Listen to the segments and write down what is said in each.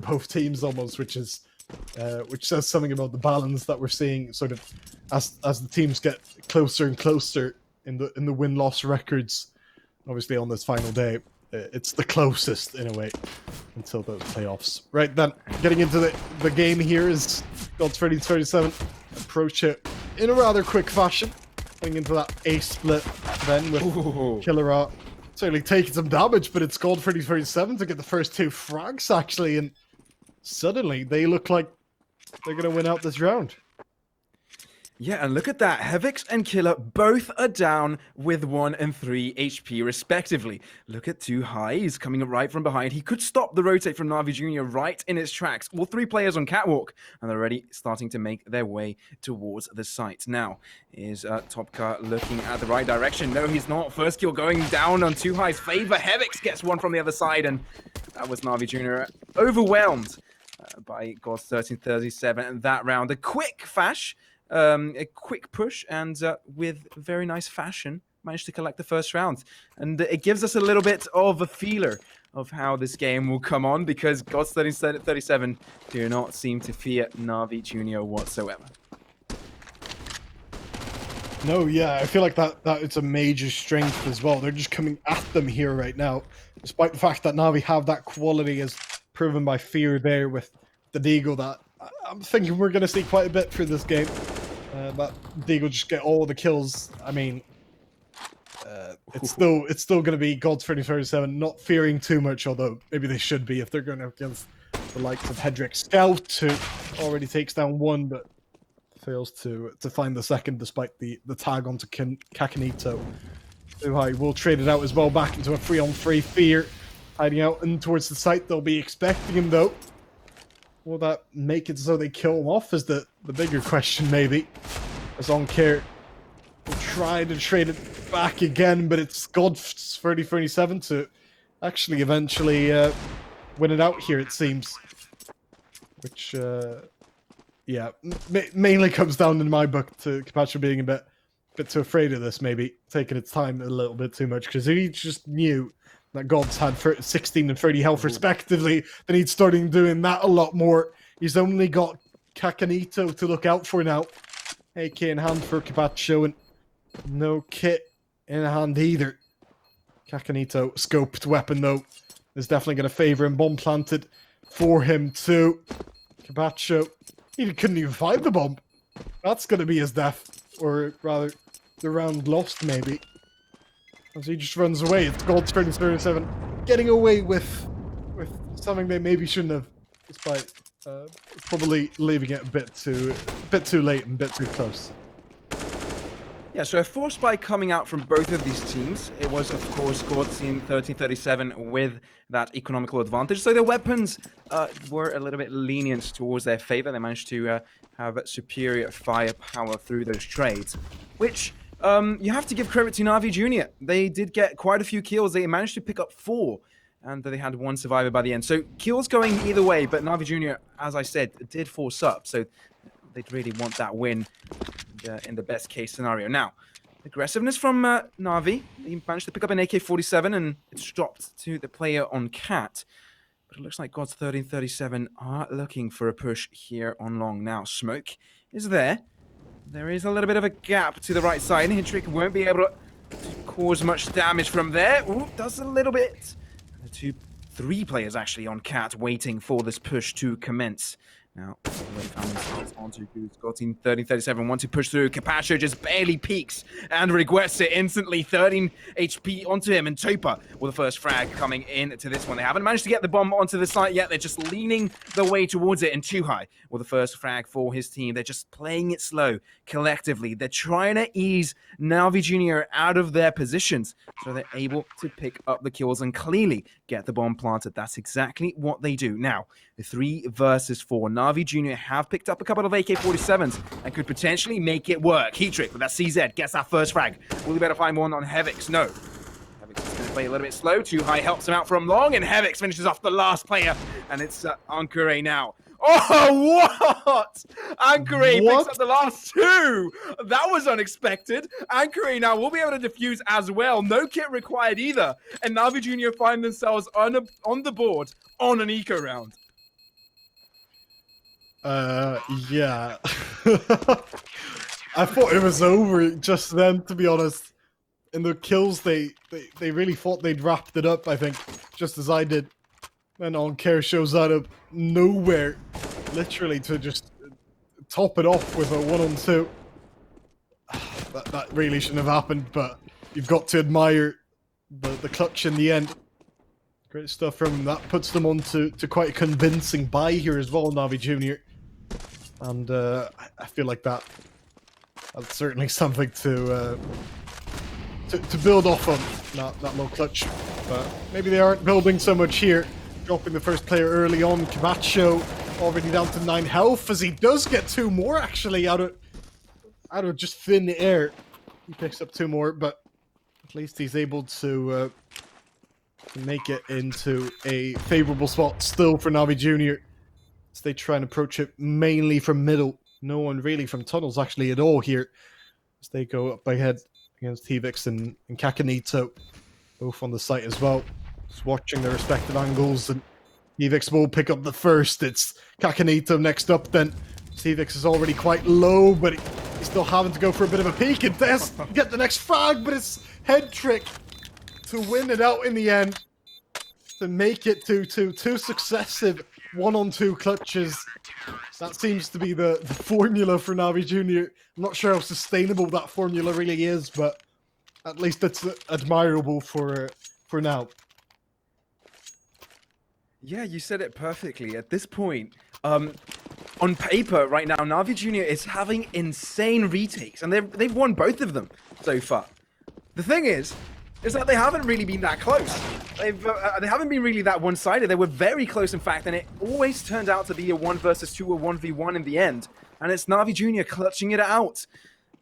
both teams almost, which says something about the balance that we're seeing sort of as the teams get closer and closer in the win-loss records. Obviously on this final day, it's the closest in a way until the playoffs. Right then, getting into the game here is Godz1337 approach it in a rather quick fashion, getting into that A split then with Killer certainly taking some damage, but it's Godz1337 to get the first 2 frags actually, and suddenly they look like they're gonna win out this round. Yeah, and look at that. Hevix and Killer both are down with 1 and 3 HP respectively. Look at 2High. He's coming right from behind. He could stop the rotate from NAVI Junior right in its tracks. All 3 players on Catwalk, and they're already starting to make their way towards the site. Now, is Topka looking at the right direction? No, he's not. First kill going down on 2High's favor. Hevix gets one from the other side, and that was NAVI Junior overwhelmed by Godz1337 in that round. A quick fash. A quick push, and with very nice fashion managed to collect the first round, and it gives us a little bit of a feeler of how this game will come on, because Godz1337 do not seem to fear NAVI Junior whatsoever. No, yeah, I feel like that it's a major strength as well. They're just coming at them here right now, despite the fact that NAVI have that quality as proven by Fear there with the Deagle. That I'm thinking we're going to see quite a bit through this game. That Deagle just get all the kills. I mean, it's still going to be Godz1337 not fearing too much, although maybe they should be if they're going up against the likes of Hedrick Scout, who already takes down 1, but fails to find the second despite the tag onto Kakanito. I will trade it out as well back into a 3-on-3. Fear hiding out in towards the site. They'll be expecting him though. Will that make it so they kill him off is the bigger question, maybe. As Oncare will try to trade it back again, but it's Godz1337 to actually eventually win it out here, it seems. Which, yeah, mainly comes down in my book to Capacho being a bit too afraid of this, maybe. Taking its time a little bit too much, because he just knew that Godz had 16 and 30 health respectively, then he'd started doing that a lot more. He's only got Kakanito to look out for now. AK in hand for Capacho, and no kit in hand either. Kakanito, scoped weapon though, is definitely going to favour him. Bomb planted for him too. Capacho, he couldn't even find the bomb. That's going to be his death, or rather, the round lost maybe. As he just runs away. It's Godz1337 getting away with something they maybe shouldn't have, despite probably leaving it a bit too late and a bit too close. Yeah, so a force spike coming out from both of these teams. It was, of course, Godz1337 with that economical advantage. So their weapons were a little bit lenient towards their favor. They managed to have superior firepower through those trades, which you have to give credit to NAVI Junior. They did get quite a few kills. They managed to pick up 4, and they had 1 survivor by the end. So kills going either way, but NAVI Junior, as I said, did force up. So they'd really want that win in the best case scenario. Now, aggressiveness from NAVI. He managed to pick up an AK-47, and it's dropped to the player on Cat. But it looks like Godz1337 are looking for a push here on long. Now, smoke is there. There is a little bit of a gap to the right side. Hedrick won't be able to cause much damage from there. Ooh, does a little bit. 3 players actually on Cat waiting for this push to commence. Now, onto Godz1337 want to push through. Capacho just barely peeks and regrets it instantly. 13 HP onto him, and Topa with the first frag coming into this one. They haven't managed to get the bomb onto the site yet. They're just leaning the way towards it, and 2High with the first frag for his team. They're just playing it slow collectively. They're trying to ease NAVI Junior out of their positions so they're able to pick up the kills and clearly get the bomb planted. That's exactly what they do. Now, the 3 versus 4. NAVI Junior have picked up a couple of AK-47s and could potentially make it work. Hedrick with that CZ gets that first frag. Will he better find one on Hevix? No. Hevix is going to play a little bit slow. 2High helps him out from long, and Hevix finishes off the last player, and it's Ankure now. Oh, what? Ankure picks up the last 2. That was unexpected. Ankure now will be able to defuse as well. No kit required either. And NAVI Junior find themselves on the board on an eco round. Yeah. I thought it was over just then, to be honest. In the kills, they really thought they'd wrapped it up, I think, just as I did. Then OnCare shows out of nowhere, literally, to just top it off with a 1-on-2. That really shouldn't have happened, but you've got to admire the clutch in the end. Great stuff from him. That puts them on to quite a convincing buy here as well, NAVI Junior. And I feel like that's certainly something to build off on, that low clutch. But maybe they aren't building so much here. Dropping the first player early on. Camacho already down to 9 health, as he does get 2 more actually out of just thin air. He picks up 2 more, but at least he's able to make it into a favorable spot still for NAVI Junior. As they try and approach it mainly from middle. No one really from tunnels actually at all here. As they go up ahead against Tvix and Kakanito, both on the site as well. Just watching their respective angles, and Tvix will pick up the first. It's Kakanito next up then. Tvix is already quite low, but he's still having to go for a bit of a peek, and does get the next frag, but it's head trick to win it out in the end. To make it to 2 successive 1-on-2 clutches. That seems to be the formula for NAVI Junior. I'm not sure how sustainable that formula really is, but at least it's admirable for now. Yeah, you said it perfectly. At this point, on paper right now, NAVI Junior is having insane retakes, and they've won both of them so far. The thing is that they haven't really been that close. They haven't been really that one-sided. They were very close, in fact, and it always turned out to be a 1 versus 2 or 1v1 in the end. And it's NAVI Junior clutching it out.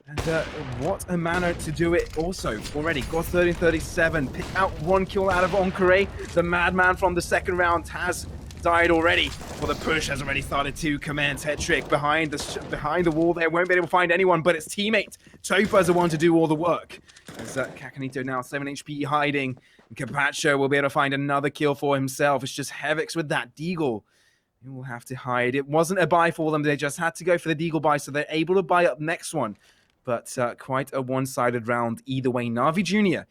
And what a manner to do it also already. Godz1337 picked out 1 kill out of Onkare. The madman from the second round has died already. Well, the push has already started to commence. Head trick behind the wall there. Won't be able to find anyone, but its teammate Topa is the one to do all the work. As Kakanito now 7 HP hiding. And Capacho will be able to find another kill for himself. It's just Hevix with that Deagle. He will have to hide. It wasn't a buy for them. They just had to go for the Deagle buy, so they're able to buy up next one. But quite a one-sided round either way. NAVI Junior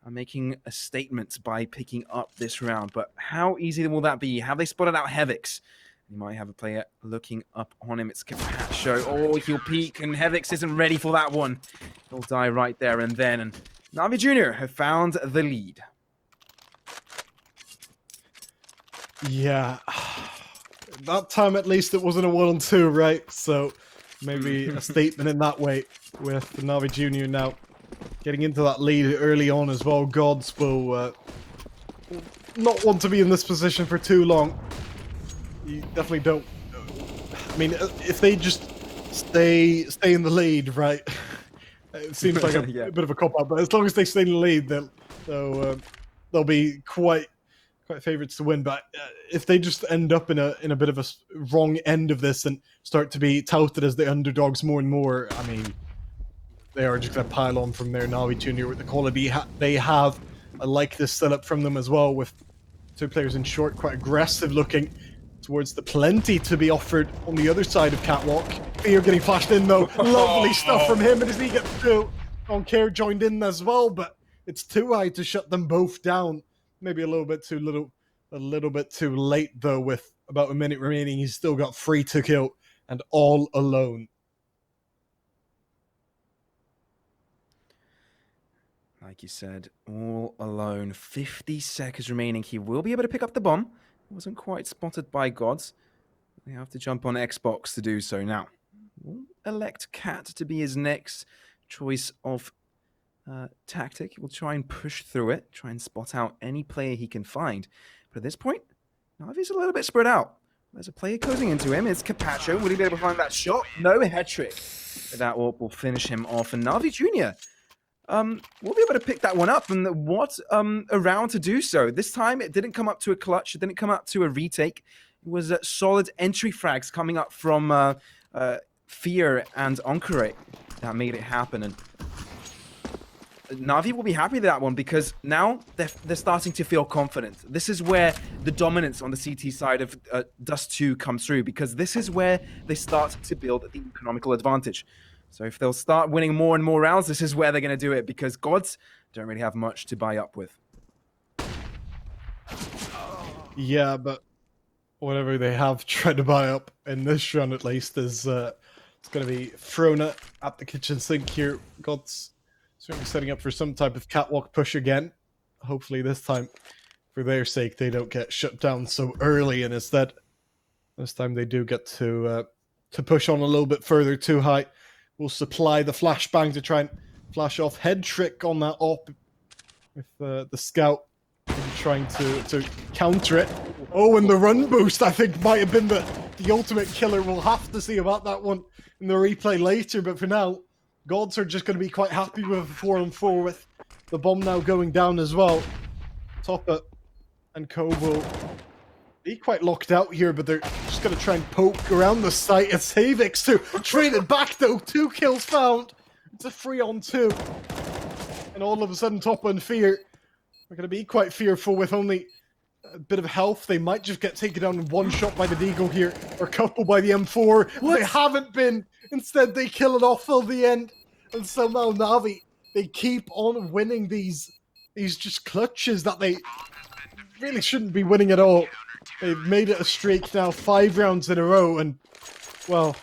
are making a statement by picking up this round. But how easy will that be? Have they spotted out Hevix? You might have a player looking up on him. It's Capacho. Oh, he'll peek, and Hevix isn't ready for that one. He'll die right there and then. And NAVI Junior have found the lead. Yeah. That time, at least, it wasn't a 1-on-2, right? So maybe a statement in that way with the NAVI Junior now getting into that lead early on as well. Godz will not want to be in this position for too long. You definitely don't. I mean, if they just stay in the lead, right? It seems like a bit of a cop-out, but as long as they stay in the lead, they'll be quite favorites to win. But if they just end up in a bit of a wrong end of this and start to be touted as the underdogs more and more, I mean, they are just going to pile on from there. NAVI Junior with the quality they have. I like this setup from them as well, with 2 players in short, quite aggressive looking towards the plenty to be offered on the other side of Catwalk. Fear getting flashed in though. Lovely stuff from him, and as he gets through, OnCare joined in as well, but it's too high to shut them both down. Maybe a little bit too late though. With about a minute remaining, he's still got 3 to kill and all alone. Like you said, all alone. 50 seconds remaining. He will be able to pick up the bomb. Wasn't quite spotted by Godz. They have to jump on Xbox to do so now. We'll elect Cat to be his next choice of tactic. He will try and push through it, try and spot out any player he can find. But at this point, Navi's a little bit spread out. There's a player closing into him. It's Capacho. Will he be able to find that shot? No, head trick. That AWP will finish him off. And NAVI Junior we'll be able to pick that one up, and what a round to do so. This time it didn't come up to a clutch, it didn't come up to a retake. It was solid entry frags coming up from Fear and Onkare that made it happen. And Navi will be happy with that one because now they're starting to feel confident. This is where the dominance on the CT side of Dust 2 comes through, because this is where they start to build the economical advantage. So if they'll start winning more and more rounds, this is where they're going to do it, because Godz don't really have much to buy up with. Yeah, but whatever they have tried to buy up in this run at least is it's going to be thrown at the kitchen sink here. Godz certainly setting up for some type of catwalk push again. Hopefully this time, for their sake, they don't get shut down so early, and instead, this time they do get to push on a little bit further too high. We'll supply the flashbang to try and flash off head trick on that op with the scout trying to counter it. Oh, and the run boost I think might have been the ultimate killer. We'll have to see about that one in the replay later, but for now, Godz are just going to be quite happy with a 4-on-4 with the bomb now going down as well. Topper and Kobo be quite locked out here, but they're just going to try and poke around the site. It's Havix to trade it back though. 2 kills found. It's a 3-on-2. And all of a sudden, Topper and Fear are going to be quite fearful with only a bit of health. They might just get taken down in one shot by the Deagle here, or a couple by the M4. What? They haven't been. Instead, they kill it off till the end. And somehow Navi, they keep on winning these just clutches that they really shouldn't be winning at all. They've made it a streak now, 5 rounds in a row, and well,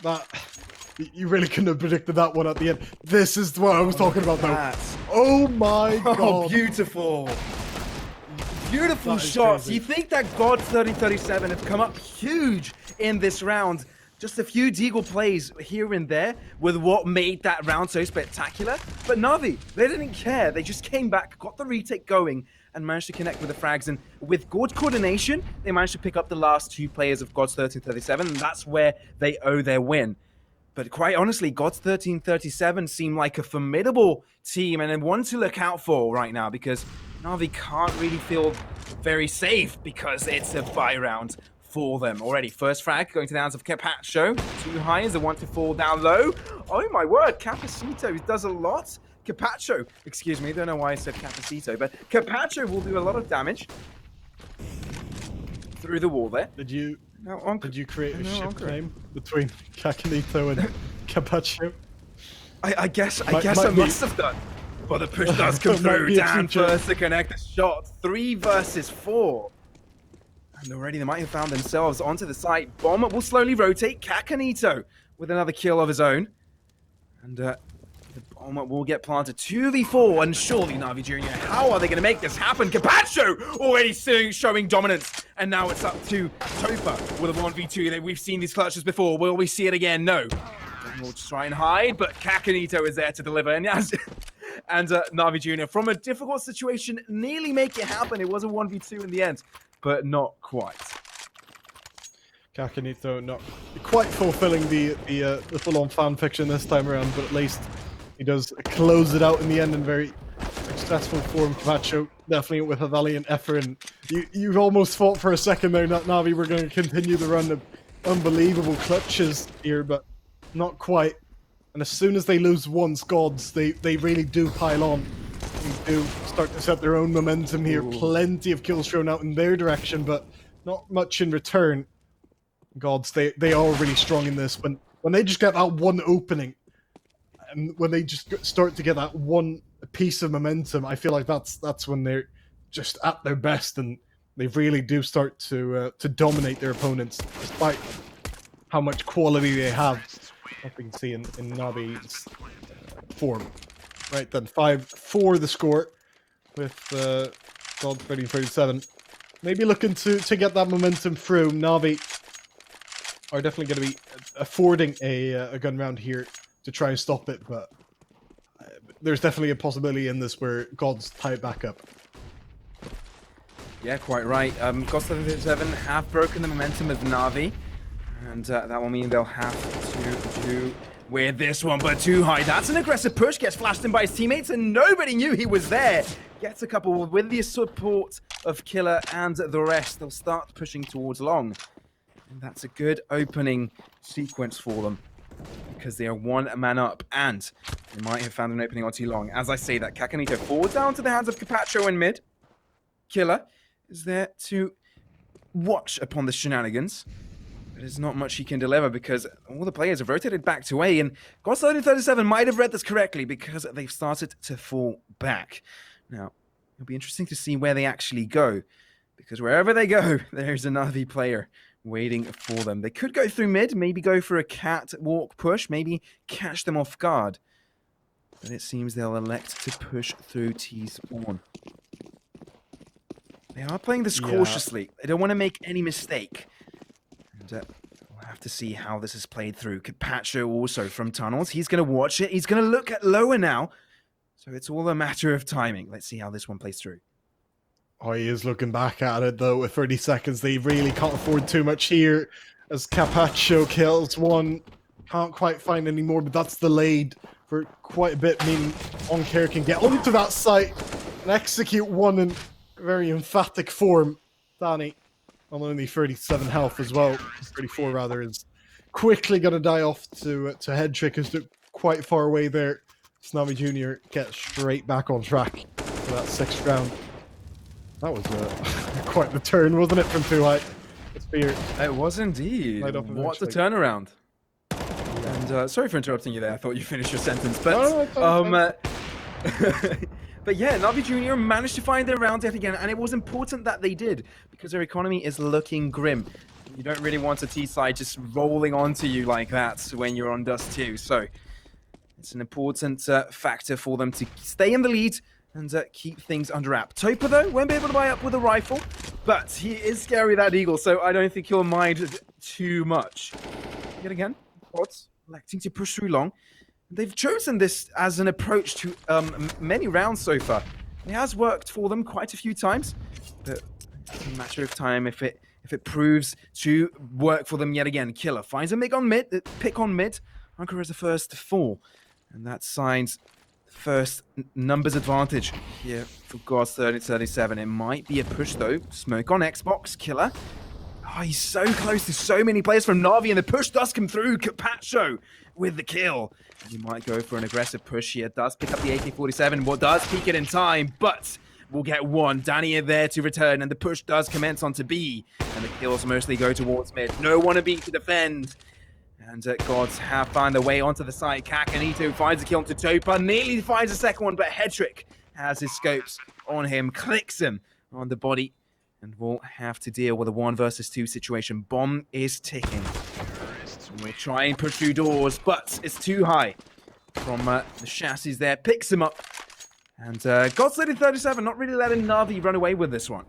that you really couldn't have predicted that one at the end. This is what I was talking about though. Oh my god. Oh, beautiful. Beautiful shots. Crazy. You think that Godz1337 have come up huge in this round. Just a few Deagle plays here and there with what made that round so spectacular. But Navi, they didn't care. They just came back, got the retake going, and managed to connect with the frags. And with good coordination, they managed to pick up the last 2 players of Godz1337, and that's where they owe their win. But quite honestly, Godz1337 seem like a formidable team and one to look out for right now, because Navi can't really feel very safe because it's a bye round for them already. First frag going to the hands of Capacho. Too high is the one to fall down low. Oh my word, Capacito does a lot. Capacho, excuse me, don't know why I said Capacito, but Capacho will do a lot of damage through the wall there. Did you create a ship name between Cacanito and Capacho? I guess I must have done. But the push does come through. Dan first to connect the shot. 3 versus 4. And already they might have found themselves onto the site. Bomb will slowly rotate. Cacanito with another kill of his own. And the bomb will get planted. 2v4. And surely Navi Junior, how are they going to make this happen? Capacho already showing dominance. And now it's up to Topa with a 1v2. We've seen these clutches before. Will we see it again? No. We'll just try and hide. But Cacanito is there to deliver. And Navi Junior, from a difficult situation, nearly make it happen. It was a 1v2 in the end, but not quite. Cacanito not quite fulfilling the full-on fan fiction this time around, but at least he does close it out in the end in very successful form. Capacho definitely with a valiant effort, and you almost thought for a second there that Navi were going to continue the run of unbelievable clutches here, but not quite. And as soon as they lose one Godz, they really do pile on. They do start to set their own momentum here. Ooh. Plenty of kills thrown out in their direction, but not much in return. Godz, they are really strong in this. When they just get that one opening, and when they just start to get that one piece of momentum, I feel like that's when they're just at their best, and they really do start to dominate their opponents, despite how much quality they have. Nothing to see in Navi's form. Right then, 5-4 the score with Godz1337. Maybe looking to get that momentum through. Navi are definitely going to be affording a gun round here to try and stop it, but there's definitely a possibility in this where Godz tie it back up. Yeah, quite right. Godz1337 have broken the momentum of Navi. And that will mean they'll have to do with this one, but too high. That's an aggressive push, gets flashed in by his teammates, and nobody knew he was there. Gets a couple with the support of Killer and the rest. They'll start pushing towards long. And that's a good opening sequence for them. because they are one man up, and they might have found an opening on too long. As I say that, Kakanito falls down to the hands of Capacho in mid. Killer is there to watch upon the shenanigans. There's not much he can deliver because all the players have rotated back to A, and Godz1337 might have read this correctly because they've started to fall back. Now, it'll be interesting to see where they actually go, because wherever they go, there's a NAVI player waiting for them. They could go through mid, maybe go for a catwalk push, maybe catch them off guard. But it seems they'll elect to push through T-spawn. They are playing this cautiously. They don't want to make any mistake. And we'll have to see how this is played through. Capacho also from tunnels. He's going to watch it. He's going to look at lower now. So it's all a matter of timing. Let's see how this one plays through. Oh, he is looking back at it, though, with 30 seconds. They really can't afford too much here, as Capacho kills one. Can't quite find any more, but that's delayed for quite a bit, meaning OnCare can get onto that site and execute one in very emphatic form. Danny, on only 37 health as well, 34 rather, is quickly going to die off to Head Trick, who's quite far away there. NAVI Junior gets straight back on track for that 6th round. That was quite the turn, wasn't it, from too high? It was indeed. What a turnaround. And sorry for interrupting you there. I thought you finished your sentence, but but yeah, NAVI Junior managed to find their round yet again, and it was important that they did because their economy is looking grim. You don't really want a T side just rolling onto you like that when you're on Dust 2. So it's an important factor for them to stay in the lead and keep things under wrap. Topa, though, won't be able to buy up with a rifle, but he is scary, that Eagle, so I don't think he'll mind too much. Yet again, Godz electing to push through long. They've chosen this as an approach to many rounds so far. It has worked for them quite a few times, but it's a matter of time if it proves to work for them yet again. Killer finds a pick on mid. Hunker is the first to fall, and that signs first numbers advantage here for Godz1337. It might be a push though. Smoke on Xbox. Killer. Oh, he's so close to so many players from NAVI, and the push does come through. Capacho with the kill. And he might go for an aggressive push here. Does pick up the AK-47. What does peek it in time, but we'll get one. Danny there to return, and the push does commence onto B. And the kills mostly go towards mid. No one to beat to defend. And Godz have found their way onto the site. Kakanito finds a kill onto Topa. Nearly finds a second one, but Headtrick has his scopes on him. Clicks him on the body. And we'll have to deal with a 1 versus 2 situation. Bomb is ticking. We're trying to push through doors, but it's too high from the chassis there. Picks him up. And Godz1337 not really letting NAVI run away with this one.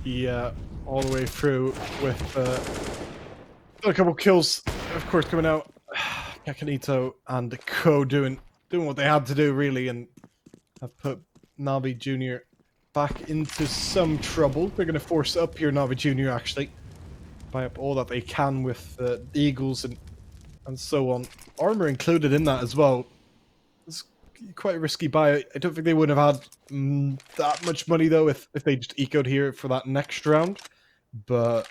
Yeah, all the way through with a couple kills, of course, coming out. Kakanito and Co doing what they had to do, really, and have put NAVI Junior back into some trouble. They're going to force up here, NAVI Junior, actually. Buy up all that they can with the Eagles and so on. Armor included in that as well. It's quite a risky buy. I don't think they would have had that much money, though, if they just ecoed here for that next round. But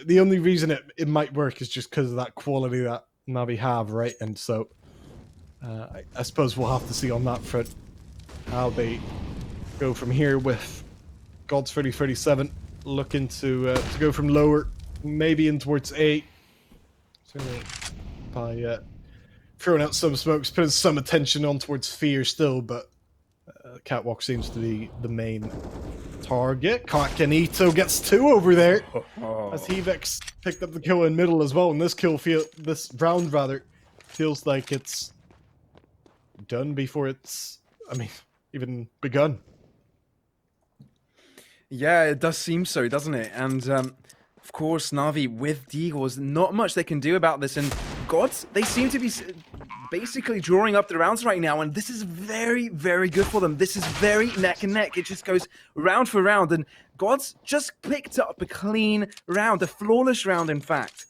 the only reason it might work is just because of that quality that NAVI have, right? And so I suppose we'll have to see on that front how they go from here with Godz1337 looking to go from lower, maybe in towards A. Certainly by throwing out some smokes, putting some attention on towards Fear still, but Catwalk seems to be the main target. Kakanito gets 2 over there, as Hevex picked up the kill in middle as well, and this round feels like it's done before it's, even begun. Yeah, it does seem so, doesn't it? And of course, NAVI with Deagles, not much they can do about this. And Godz, they seem to be basically drawing up the rounds right now, and this is very, very good for them. This is very neck and neck. It just goes round for round, and Godz just picked up a clean round, a flawless round, in fact.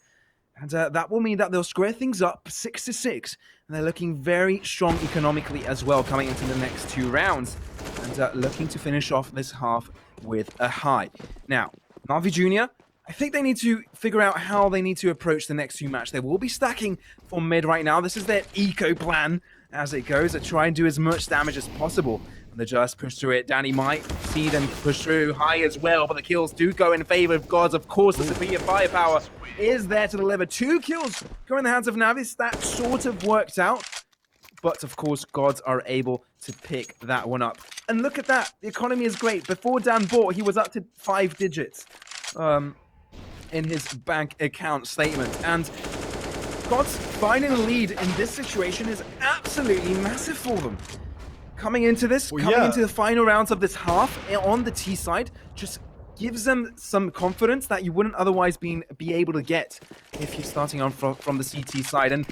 And that will mean that they'll square things up 6-6, and they're looking very strong economically as well coming into the next 2 rounds, and looking to finish off this half with a high. Now, NAVI Junior, I think they need to figure out how they need to approach the next two match. They will be stacking for mid right now. This is their eco plan as it goes, to try and do as much damage as possible. And they just push through it. Danny might see them push through high as well, but the kills do go in favor of Godz. Of course, the superior firepower is there to deliver. 2 kills go in the hands of NAVI. That sort of worked out. But of course, Godz are able to pick that one up. And look at that. The economy is great. Before Dan bought, he was up to 5 digits in his bank account statement. And Godz finding a lead in this situation is absolutely massive for them. Coming into this, into the final rounds of this half on the T side, just gives them some confidence that you wouldn't otherwise be able to get if you're starting on from the CT side. And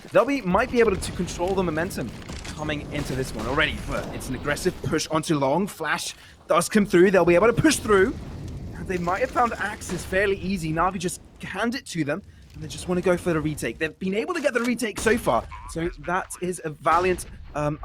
might be able to control the momentum coming into this one already. But it's an aggressive push onto long. Flash does come through. They'll be able to push through. And they might have found axes fairly easy. Navi just hand it to them. And they just want to go for the retake. They've been able to get the retake so far. So that is a valiant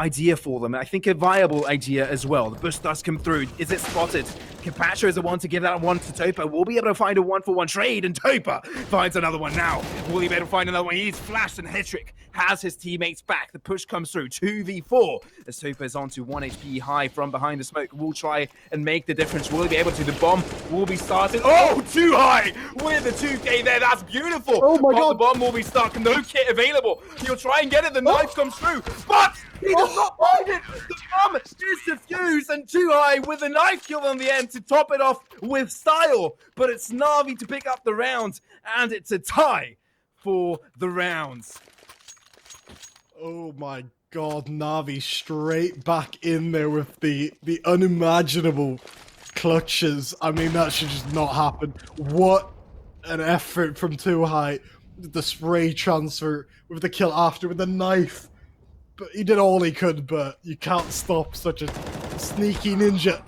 idea for them. I think a viable idea as well. The bush does come through. Is it spotted? Capacho is the one to give that one to Topa. We'll be able to find a 1-for-1 trade, and Topa finds another one now. Will he be able to find another one? He's flashed, and Hetrick has his teammates back. The push comes through. 2v4 as Topa is on to 1 HP high from behind the smoke. Will try and make the difference. Will he be able to? The bomb will be started. Oh, too high with the 2k there. That's beautiful. Oh my God. The bomb will be stuck. No kit available. He'll try and get it. The knife comes through, but he does not find it. The bomb is defused, and too high with a knife kill on the end to top it off with style. But it's Navi to pick up the round, and it's a tie for the rounds. Oh my God, Navi straight back in there with the unimaginable clutches. I mean, that should just not happen. What an effort from Too High. The spray transfer with the kill after with the knife. But he did all he could, but you can't stop such a sneaky ninja.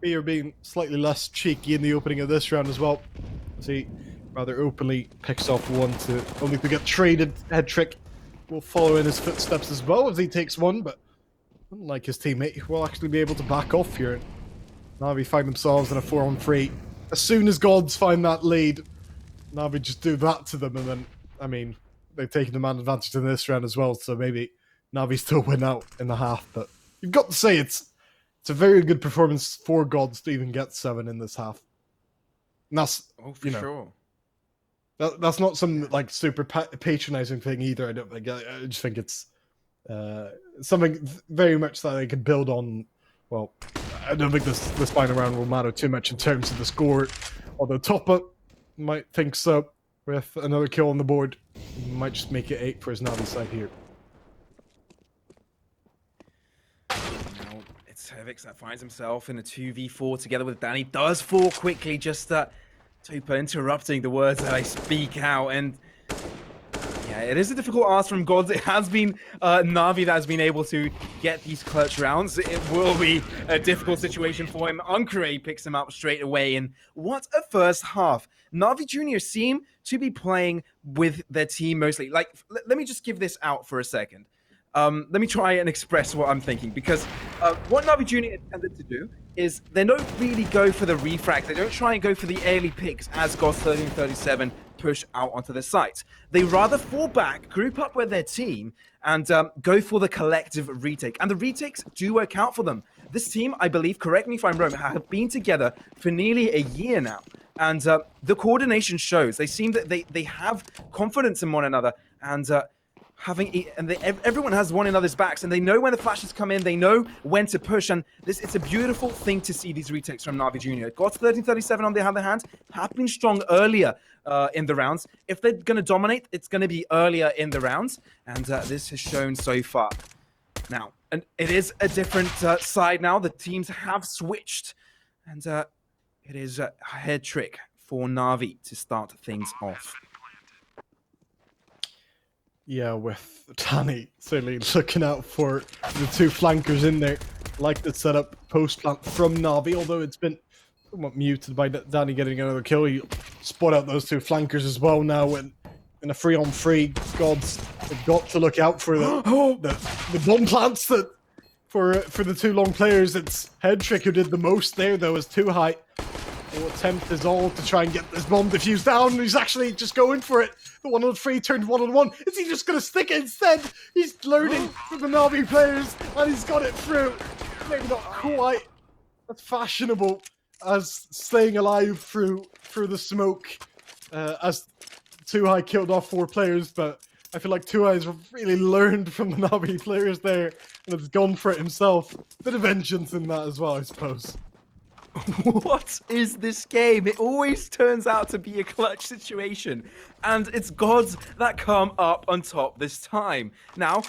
Fear being slightly less cheeky in the opening of this round as well. As he rather openly picks off one to only to get traded. Hetrick will follow in his footsteps as well as he takes one, but unlike his teammate, he will actually be able to back off here. Navi find themselves in a 4-on-3. As soon as Godz find that lead, Navi just do that to them, and then, I mean, they've taken the man advantage in this round as well, so maybe Navi still win out in the half, but you've got to say it's a very good performance for Godz to even get 7 in this half. And that's, Sure. That's not some like super patronizing thing either. I don't think. I just think it's something very much that they could build on. Well, I don't think this final round will matter too much in terms of the score. Although Topa might think so with another kill on the board. He might just make it 8 for his Navi side here. Now it's Hervix that finds himself in a 2v4 together with Danny. Does fall quickly, just Topa interrupting the words that I speak out, and yeah, it is a difficult ask from Godz. It has been Navi that has been able to get these clutch rounds. It will be a difficult situation for him. Uncre picks him up straight away, and what a first half. Navi Junior seem to be playing with their team mostly. Like, let me just give this out for a second. Let me try and express what I'm thinking, because what Navi Junior intended to do is they don't really go for the refrag. They don't try and go for the early picks as Godz1337 push out onto the site. They rather fall back, group up with their team, and go for the collective retake. And the retakes do work out for them. This team, I believe, correct me if I'm wrong, have been together for nearly a year now. And the coordination shows. They seem that they have confidence in one another, and everyone has one another's backs, and they know when the flashes come in, they know when to push, and it's a beautiful thing to see these retakes from Navi Junior. Godz1337, on the other hand, have been strong earlier in the rounds. If they're going to dominate, it's going to be earlier in the rounds, and this has shown so far. Now, and it is a different side now. The teams have switched, and it is a head trick for Navi to start things off. Yeah, with Danny certainly looking out for the 2 flankers in there. Like the setup post-plant from Navi, although it's been somewhat muted by Danny getting another kill. He spot out those 2 flankers as well now in a 3-on-3. Godz have got to look out for the bomb plants that for the 2 long players. It's Headtrick who did the most there, though, as Too High will attempt his all to try and get this bomb defused down. He's actually just going for it. The 1-on-3 turned 1-on-1. Is he just going to stick it instead? He's learning from the NAVI players, and he's got it through. Maybe not quite as fashionable as staying alive through the smoke, as 2High killed off 4 players, but I feel like 2High's really learned from the NAVI players there and has gone for it himself. Bit of vengeance in that as well, I suppose. What is this game? It always turns out to be a clutch situation, and it's Godz that come up on top this time. Now,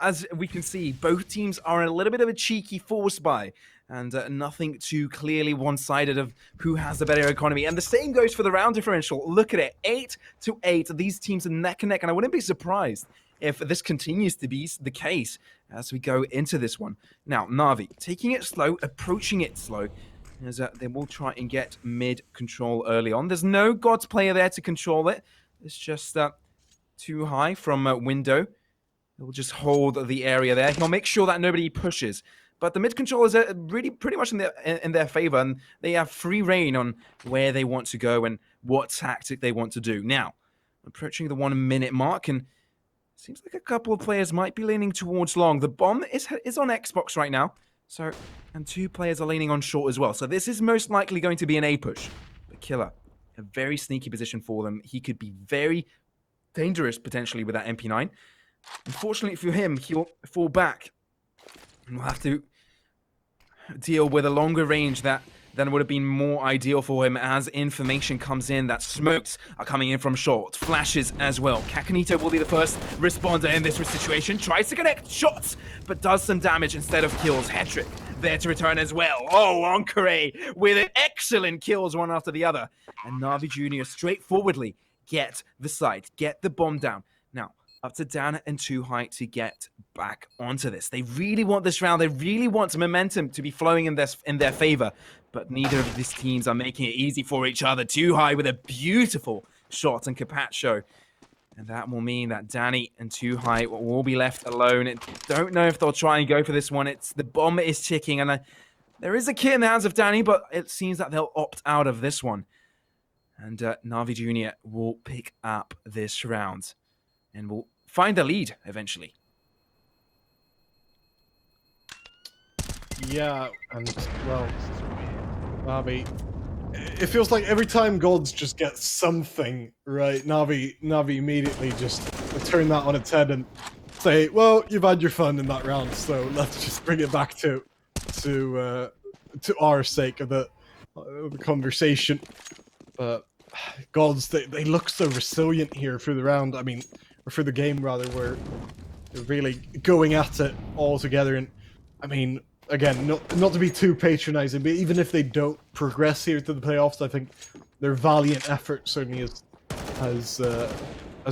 as we can see, both teams are in a little bit of a cheeky force buy, and nothing too clearly one-sided of who has the better economy. And the same goes for the round differential. Look at it, 8-8. These teams are neck and neck, and I wouldn't be surprised if this continues to be the case as we go into this one. Now, NAVI taking it slow, approaching it slow, as they will try and get mid control early on. There's no Godz player there to control it. It's just 2High from window. He'll just hold the area there. He'll make sure that nobody pushes. But the mid controllers are really pretty much in their favor, and they have free reign on where they want to go and what tactic they want to do. Now, approaching the 1 minute mark, and seems like a couple of players might be leaning towards long. The bomb is on Xbox right now. So, and 2 players are leaning on short as well. So this is most likely going to be an A push. But Killer, a very sneaky position for them. He could be very dangerous potentially with that MP9. Unfortunately for him, he'll fall back. And we'll have to deal with a longer range than would have been more ideal for him as information comes in that smokes are coming in from short. Flashes as well. Kakanito will be the first responder in this situation. Tries to connect shots, but does some damage instead of kills. Hetrick there to return as well. Oh, Ankare with excellent kills one after the other. And NAVI Junior straightforwardly get the site, get the bomb down. Now, up to Dan and 2High to get back onto this. They really want this round. They really want some momentum to be flowing in their favor. But neither of these teams are making it easy for each other. 2High with a beautiful shot and Capacho. And that will mean that Danny and 2High will be left alone. And don't know if they'll try and go for this one. The bomb is ticking. And there is a kit in the hands of Danny, but it seems that they'll opt out of this one. And NAVI Junior will pick up this round. And will find the lead eventually. Yeah, and well, NAVI, it feels like every time Godz just gets something right, NAVI immediately just turn that on its head and say, well, you've had your fun in that round, so let's just bring it back to our sake of the conversation. But Godz, they look so resilient here through the round. I mean, or through the game rather, where they're really going at it all together. And I mean, again, not to be too patronizing, but even if they don't progress here to the playoffs, I think their valiant effort certainly has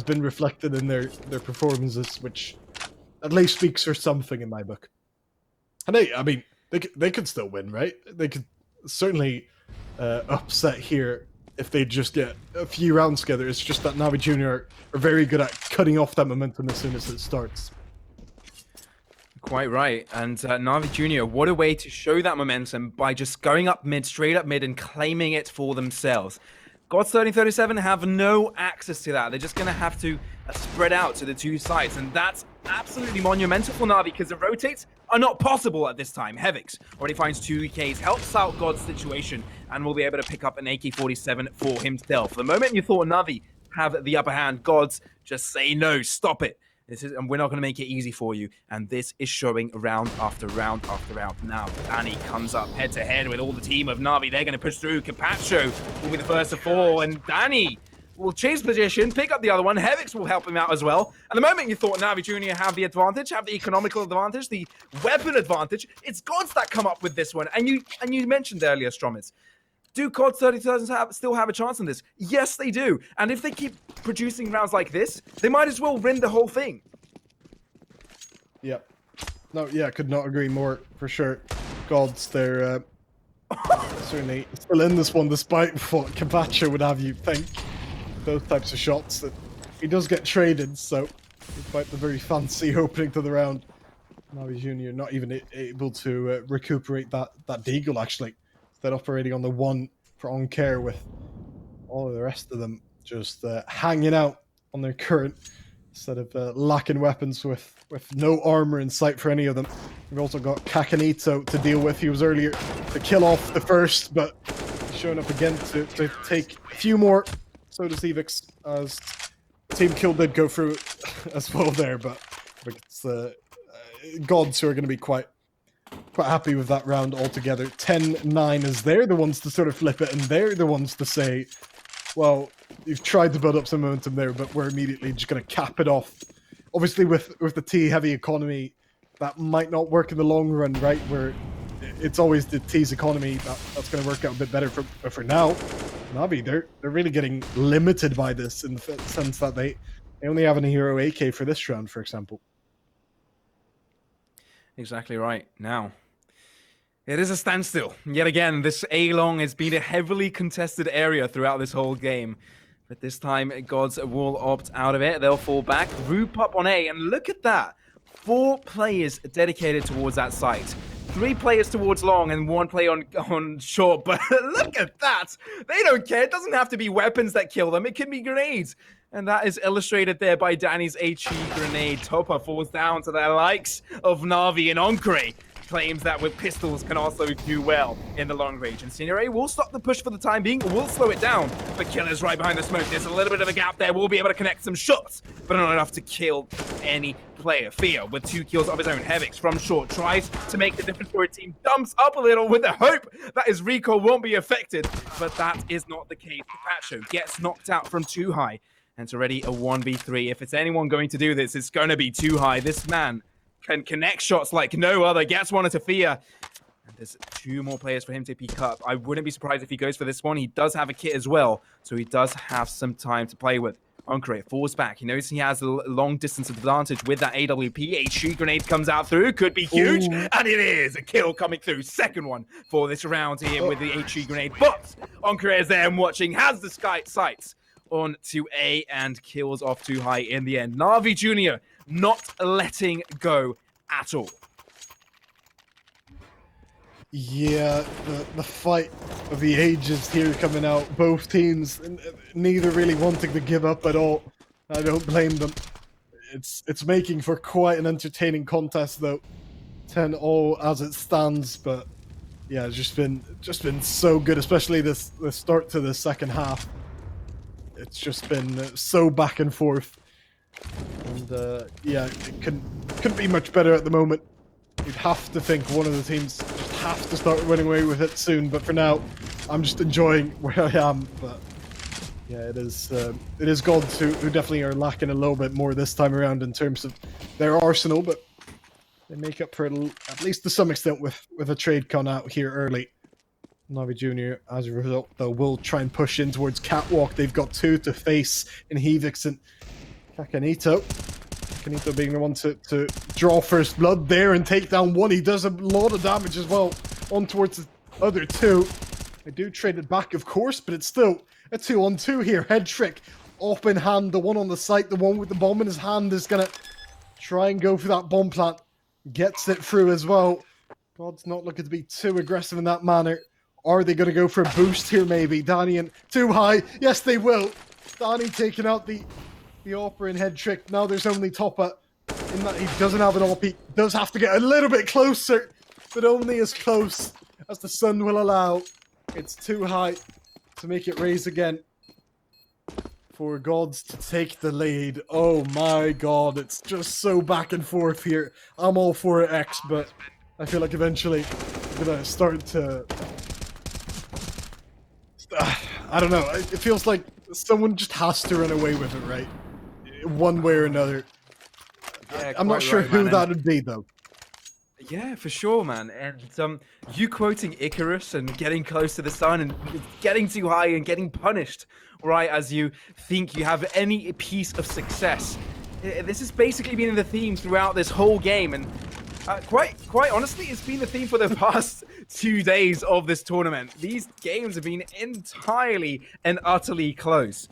been reflected in their performances, which at least speaks for something in my book. And they could still win, right? They could certainly upset here if they just get a few rounds together. It's just that NAVI Junior are very good at cutting off that momentum as soon as it starts. Quite right. And NAVI Junior, what a way to show that momentum by just going up mid, straight up mid, and claiming it for themselves. Godz1337 have no access to that. They're just going to have to spread out to the 2 sides. And that's absolutely monumental for NAVI because the rotates are not possible at this time. Hevix already finds 2 EKs, helps out God's situation, and will be able to pick up an AK-47 for himself. The moment you thought NAVI have the upper hand, Godz just say no, stop it. And we're not going to make it easy for you. And this is showing round after round after round. Now, Danny comes up head-to-head with all the team of NAVI. They're going to push through. Capacho will be the first to fall. And Danny will change position, pick up the other one. Hevix will help him out as well. And the moment you thought NAVI Junior have the advantage, have the economical advantage, the weapon advantage, it's Godz that come up with this one. And you mentioned earlier, Stromers, do Godz1337 still have a chance in this? Yes, they do. And if they keep producing rounds like this, they might as well win the whole thing. Yeah. No, yeah, could not agree more, for sure. Godz, they're certainly still in this one, despite what Capacho would have you think. Those types of shots that he does get traded, so despite the very fancy opening to the round, NAVI Junior not even able to recuperate that deagle, actually. They're operating on the 1 for Oncare with all of the rest of them just hanging out on their current instead of lacking weapons with no armor in sight for any of them. We've also got Kakanito to deal with. He was earlier to kill off the first, but showing up again to take a few more. So does Evix, as Team Kill did go through as well there, but it's Gods who are going to be quite happy with that round altogether. 10-9 is they're the ones to sort of flip it, and they're the ones to say, well, you've tried to build up some momentum there, but we're immediately just going to cap it off. Obviously, with the T-heavy economy, that might not work in the long run, right? Where it's always the T's economy that's going to work out a bit better for now. Navi, they're really getting limited by this in the sense that they only have a hero AK for this round, for example. Exactly right. Now, it is a standstill. Yet again, this A-Long has been a heavily contested area throughout this whole game. But this time, Gods will opt out of it. They'll fall back. Roop up on A, and look at that. 4 players dedicated towards that site. 3 players towards long and 1 player on short. But look at that. They don't care. It doesn't have to be weapons that kill them. It can be grenades. And that is illustrated there by Danny's HE grenade. Topa falls down to the likes of Navi and Oncre. Claims that with pistols can also do well in the long range. And Senior will stop the push for the time being, will slow it down. But Killer's right behind the smoke. There's a little bit of a gap there. We'll be able to connect some shots, but not enough to kill any player. Fear, with 2 kills of his own. Hevix from short tries to make the difference for a team. Dumps up a little with the hope that his recall won't be affected. But that is not the case. Pacho gets knocked out from too high. And it's already a 1v3. If it's anyone going to do this, it's going to be too high. This man can connect shots like no other. Gets one to Fear. And there's 2 more players for him to pick up. I wouldn't be surprised if he goes for this one. He does have a kit as well, so he does have some time to play with. Oncre falls back. He knows he has a long distance advantage with that AWP. HE grenade comes out through. Could be huge. Ooh. And it is a kill coming through. Second one for this round here with the HE grenade. But Oncre is there and watching. Has the sights on to A and kills off too high in the end. NAVI Junior not letting go at all. Yeah, the fight of the ages here coming out. Both teams, neither really wanting to give up at all. I don't blame them. It's making for quite an entertaining contest though. 10-all as it stands, but yeah, it's just been so good, especially the start to the second half. It's just been so back and forth. And yeah, it couldn't be much better at the moment. You'd have to think one of the teams just have to start running away with it soon, but for now, I'm just enjoying where I am. But yeah, it is Gods who definitely are lacking a little bit more this time around in terms of their arsenal, but they make up for it at least to some extent with a trade con out here early. NAVI Junior, as a result, though, will try and push in towards Catwalk. They've got 2 to face in Hevix and Kakanito. Kakanito being the one to draw first blood there and take down 1. He does a lot of damage as well on towards the other 2. They do trade it back, of course, but it's still a 2-on-2 here. Head trick up in hand. The one on the site, the one with the bomb in his hand, is going to try and go for that bomb plant. Gets it through as well. God's not looking to be too aggressive in that manner. Are they going to go for a boost here, maybe? Danny and too high. Yes, they will. Danny taking out the Opera and head trick. Now there's only Topa in that he doesn't have an AWP. He does have to get a little bit closer, but only as close as the sun will allow. It's too high to make it raise again for Gods to take the lead. Oh my god, it's just so back and forth here. I'm all for it, X, but I feel like eventually I'm going to start to... I don't know. It feels like someone just has to run away with it, right? One way or another. Yeah, I'm not sure right, who that would be, though. Yeah, for sure, man. And you quoting Icarus and getting close to the sun and getting too high and getting punished, right, as you think you have any piece of success. This has basically been the theme throughout this whole game, and quite honestly, it's been the theme for the past 2 days of this tournament. These games have been entirely and utterly close.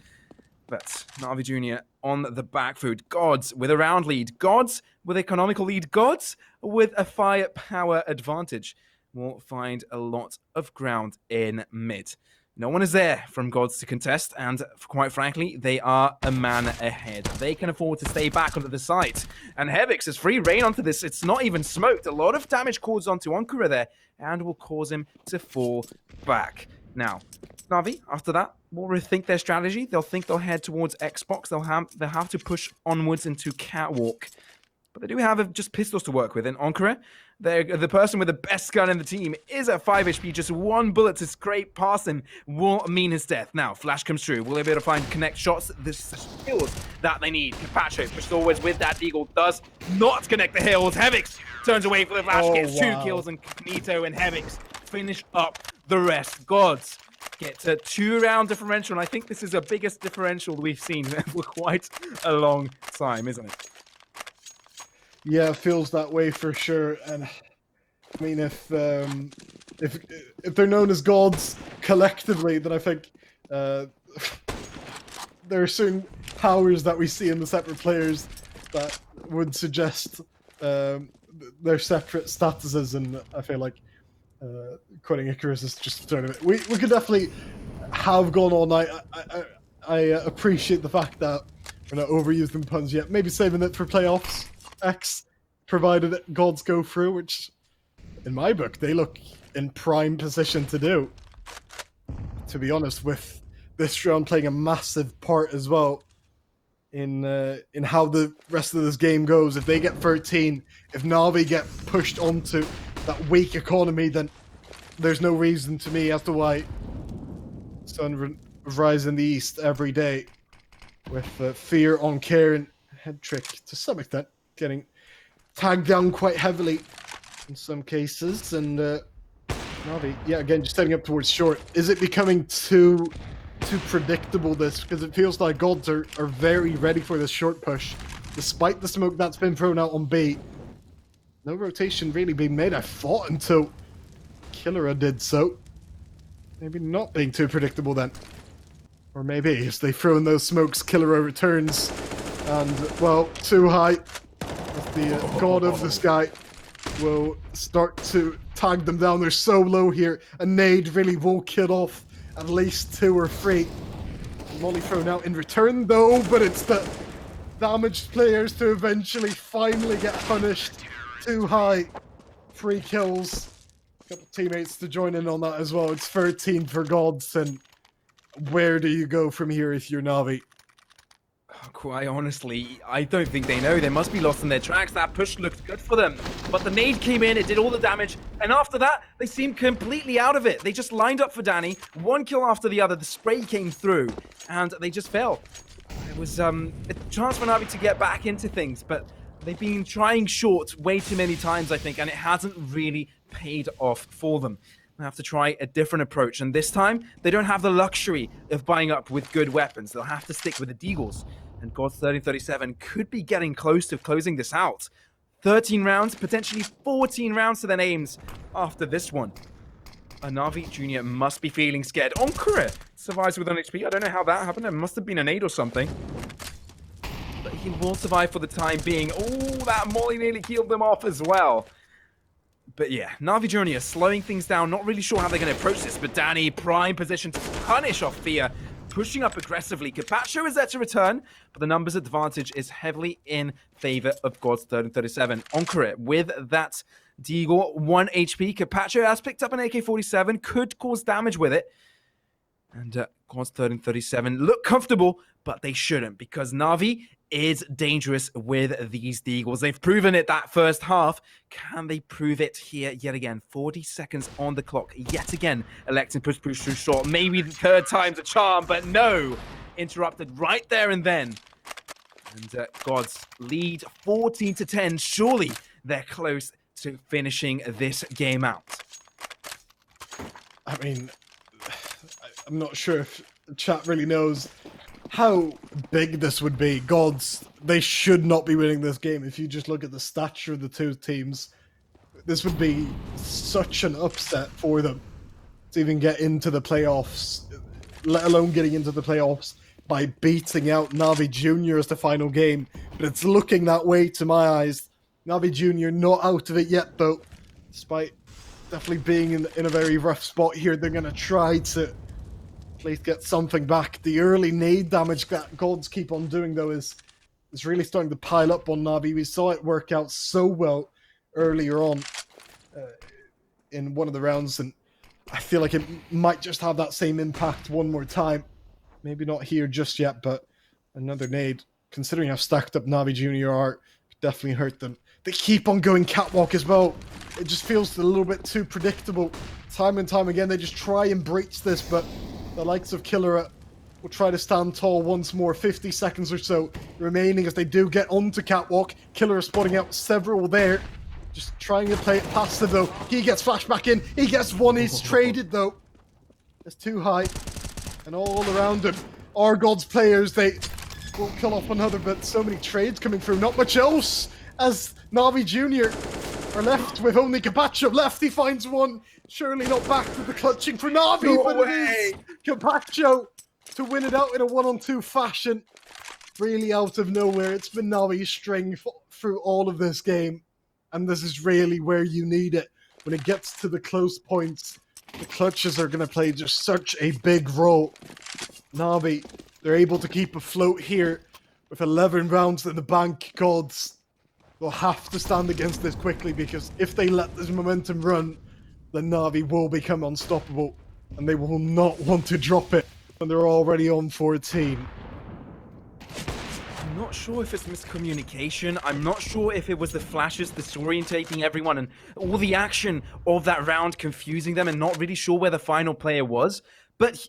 But NAVI Junior on the back foot. Gods with a round lead. Gods with economical lead. Gods with a firepower advantage. Will find a lot of ground in mid. No one is there from Godz to contest, and quite frankly, they are a man ahead. They can afford to stay back onto the site. And Hevix has free reign onto this. It's not even smoked. A lot of damage caused onto Onkura there, and will cause him to fall back. Now, Navi, after that, will rethink their strategy. They'll think they'll head towards Xbox. They'll have to push onwards into Catwalk. But they do have just pistols to work with. And Onkura, the person with the best gun in the team, is at 5 HP. Just one bullet to scrape past him will mean his death. Now, Flash comes through. Will they be able to find connect shots? The skills that they need. Capacho pushed always with that Deagle. Does not connect the hills. Hevix turns away for the Flash. Gets 2 kills. And Nito and Hevix finish up the rest. Godz gets a 2-round differential. And I think this is the biggest differential we've seen for quite a long time, isn't it? Yeah, it feels that way for sure. And I mean, if they're known as gods collectively, then I think there are certain powers that we see in the separate players that would suggest their separate statuses, and I feel like quoting Icarus is just sort of it. We could definitely have gone all night. I appreciate the fact that we're not overusing puns yet. Maybe saving it for playoffs X, provided Gods go through, which in my book they look in prime position to do. To be honest, with this round playing a massive part as well in how the rest of this game goes. If they get 13, if Navi get pushed onto that weak economy, then there's no reason to me as to why Sun rise in the East every day with fear on Karen, head trick to some extent, getting tagged down quite heavily in some cases, and Navi, yeah, again, just setting up towards short. Is it becoming too predictable, this? Because it feels like Gods are very ready for this short push, despite the smoke that's been thrown out on B. No rotation really being made. I thought until Killera did so. Maybe not being too predictable then. Or maybe as they throw in those smokes, Killera returns, and, well, too high. The god of the sky will start to tag them down. They're so low here. A nade really will kill off at least 2 or 3. Molly thrown out in return though, but it's the damaged players to eventually finally get punished. Too high. 3 kills. A couple teammates to join in on that as well. It's 13 for Gods, and where do you go from here if you're Navi? Quite honestly, I don't think they know. They must be lost in their tracks. That push looked good for them. But the nade came in, it did all the damage, and after that, they seemed completely out of it. They just lined up for Danny, 1 kill after the other, the spray came through, and they just fell. It was a chance for Navi to get back into things, but they've been trying short way too many times, I think, and it hasn't really paid off for them. They have to try a different approach, and this time, they don't have the luxury of buying up with good weapons. They'll have to stick with the Deagles. And Godz1337 could be getting close to closing this out. 13 rounds, potentially 14 rounds to their names after this one. A NAVI Junior must be feeling scared. Onkura survives with 1 HP. I don't know how that happened. It must have been a nade or something. But he will survive for the time being. Oh, that molly nearly killed them off as well. But yeah, NAVI Junior slowing things down. Not really sure how they're going to approach this. But Danny, prime position to punish off Fear. Pushing up aggressively. Capacho is there to return, but the numbers advantage is heavily in favor of Godz1337. Onkura with that Deagle, 1 HP. Capacho has picked up an AK-47, could cause damage with it. And Godz1337 look comfortable, but they shouldn't, because Navi is dangerous with these Deagles. They've proven it that first half. Can they prove it here yet again? 40 seconds on the clock. Yet again, electing push through short. Maybe the 3rd time's a charm, but no. Interrupted right there and then. And Godz lead 14-10. Surely they're close to finishing this game out. I mean, I'm not sure if the chat really knows how big this would be. Gods, they should not be winning this game. If you just look at the stature of the two teams, this would be such an upset for them to even get into the playoffs, let alone getting into the playoffs by beating out NAVI Junior as the final game. But it's looking that way to my eyes. NAVI Junior not out of it yet, though. Despite definitely being in a very rough spot here, they're going to try to at least get something back. The early nade damage that Godz keep on doing, though, is really starting to pile up on Navi. We saw it work out so well earlier on in one of the rounds, and I feel like it might just have that same impact one more time. Maybe not here just yet, but another nade, considering how stacked up NAVI Junior are, could definitely hurt them. They keep on going catwalk as well. It just feels a little bit too predictable. Time and time again, they just try and breach this, but the likes of Killer will try to stand tall once more. 50 seconds or so remaining as they do get onto catwalk. Killer is spotting out several there. Just trying to play it past them, though. He gets flashed back in. He gets one. He's traded, though. It's too high. And all around him are Godz players. They won't kill off another, but so many trades coming through. Not much else as NAVI Junior are left with only Capacho left. He finds one. Surely not back to the clutching for NAVI, No but way. it is Capacho to win it out in a 1-on-2 fashion. Really out of nowhere. It's been NAVI's string through all of this game. And this is really where you need it. When it gets to the close points, the clutches are going to play just such a big role. NAVI, they're able to keep afloat here with 11 rounds in the bank. Godz will have to stand against this quickly, because if they let this momentum run, then NAVI will become unstoppable. And they will not want to drop it when they're already on 14. I'm not sure if it's miscommunication. I'm not sure if it was the flashes disorientating everyone and all the action of that round confusing them and not really sure where the final player was. But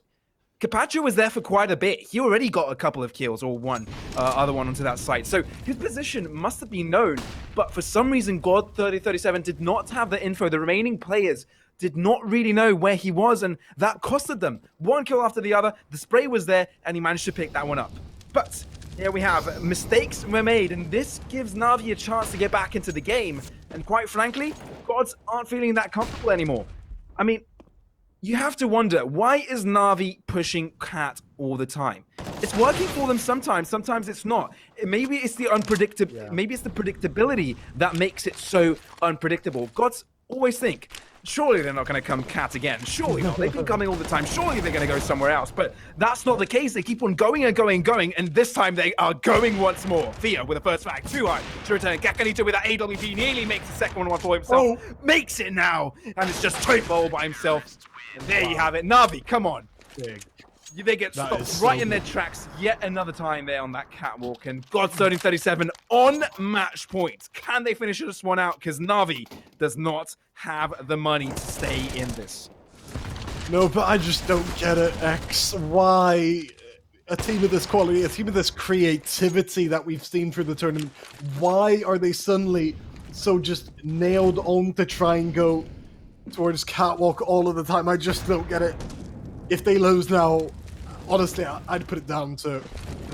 Capacho was there for quite a bit. He already got a couple of kills, or one other one onto that site. So his position must have been known. But for some reason, Godz1337 did not have the info. The remaining players did not really know where he was, and that costed them. One kill after the other. The spray was there, and he managed to pick that one up. But here we have, mistakes were made, and this gives NAVI a chance to get back into the game. And quite frankly, Godz aren't feeling that comfortable anymore. I mean, you have to wonder, why is NAVI pushing Cat all the time? It's working for them sometimes it's not. Maybe it's the maybe it's the predictability that makes it so unpredictable. Godz always think, surely they're not going to come Cat again. Surely not. They've been coming all the time. Surely they're going to go somewhere else. But that's not the case. They keep on going and going and going. And this time they are going once more. Fia with the first flag. Too high to return. Gakanito with that AWP nearly makes the second one for himself. Oh. Makes it now. And it's just Topa all by himself. And there you have it. NAVI, come on. Big. They get stopped right in their tracks yet another time there on that catwalk. And Godz1337 on match point. Can they finish this one out? Because NAVI does not have the money to stay in this. No, but I just don't get it, X. Why a team of this quality, a team of this creativity that we've seen through the tournament, why are they suddenly so just nailed on to try and go towards catwalk all of the time? I just don't get it. If they lose now, honestly, I'd put it down to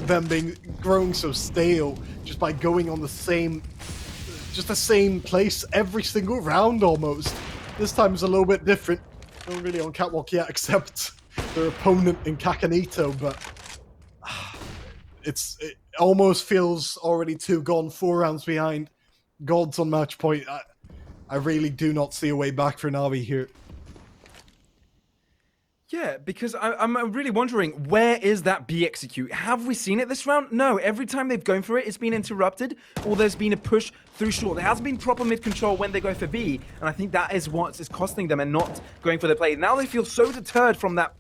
them growing so stale just by going on the same place every single round almost. This time is a little bit different. Not really on catwalk yet, except their opponent in Kakanito, but it almost feels already too gone. 4 rounds behind. Godz on match point. I really do not see a way back for NAVI here. Yeah, because I'm really wondering, where is that B execute? Have we seen it this round? No, every time they've gone for it, it's been interrupted, or there's been a push through short. There hasn't been proper mid-control when they go for B, and I think that is what is costing them and not going for the play. Now they feel so deterred from that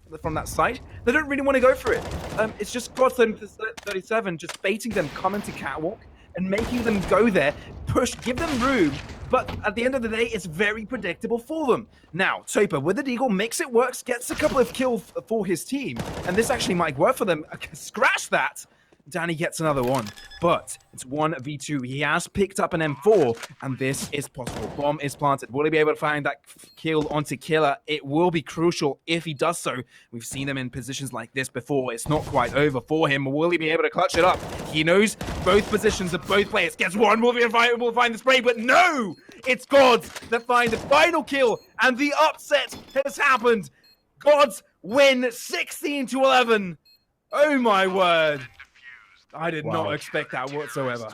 site, they don't really want to go for it. It's just Godz1337 just baiting them, coming to catwalk, and making them go there, push, give them room, but at the end of the day, it's very predictable for them. Now, Topa with the deagle makes it work, gets a couple of kills for his team, and this actually might work for them. Scratch that! Danny gets another one, but it's 1v2. He has picked up an M4, and this is possible. Bomb is planted. Will he be able to find that kill onto Killer? It will be crucial if he does so. We've seen him in positions like this before. It's not quite over for him. Will he be able to clutch it up? He knows both positions of both players. Gets one. Will he find the spray? But no! It's Godz that find the final kill, and the upset has happened. Godz win 16-11. Oh my word. I did not expect that whatsoever.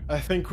I think